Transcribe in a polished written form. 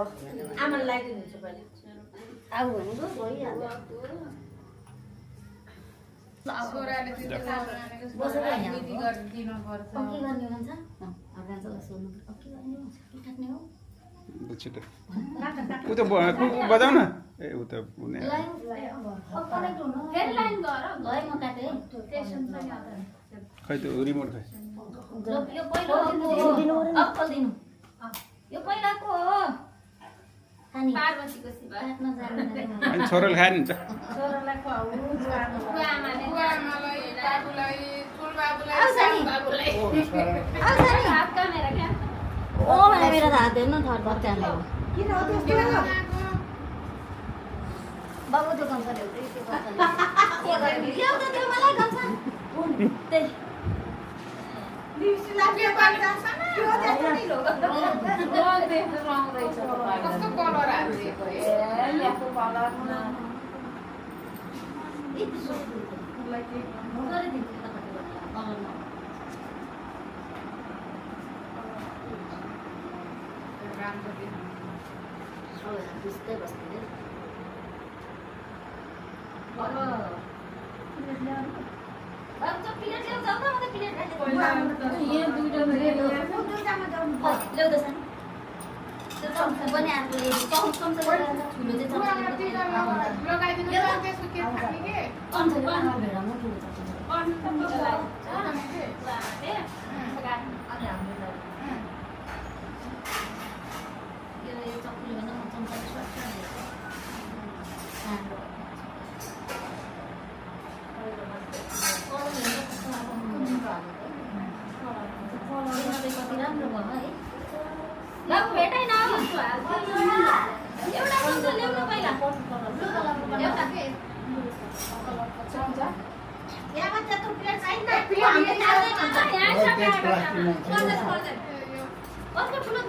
आमाले लगाइदिनुहुन्छ पहिले आऊ भनेको भइहाल्यो छोराले त्यो बसेर विधि गरिदिनु पर्छ के गर्ने भन्छ गान्छलाई सोध्नु के गर्ने भन्छ के खाने हो छिटो उता बजाउ न ए उता हुने फेरि लाइन गर गए म काटे खै त्यो रिमोट खै यो पहिलो अक्कल दिनु यो पहिलाको हो खानी पार्वतीको शिव काट्न जान्दैन अनि छोराले खाए नि त छोरालाई खुवाउ बुवाआमाले बुवाआमालाई बाबुलाई ठुल बाबुलाई बाबुलाई हात कामेरा क्या ओ भने मेरो त हात हेर्नु थर थर कामेरा किन हो त्यस्तो बाबु त्यो गन्छ ल्याउँदै त्यो गन्छ के गर्ने ल्याउँदा त्यो मलाई गन्छ त्यही दिउसी लाग्यो पाल्छ के हो त्यस्तो नि लोग देख्न राउँदैछ कस्तो कलर हालिदिएको ए ल्याको कलर राम्रो देख्नु बुझ्दै बस्दै प्लेट ल्याउ जाऊ न म त प्लेट यहाँ दुईटा ल्याउँदैछ नि त्यो चम्चा पनि आफूले चम्चा ठुलो चाहिँ लगाइदिनु त्यसको के खाने के चम्चा भेडामा ठुलो कति राम्रो भयो है ल भेटाइ न एउटा चम्चा ल्याउनु पहिला एउटा के चम्चा यहाँ बच्चा तो प्लेट चाहिए ना प्लेट हमने डाल दे यहाँ सब यहाँ बच्चा कौन ठुलो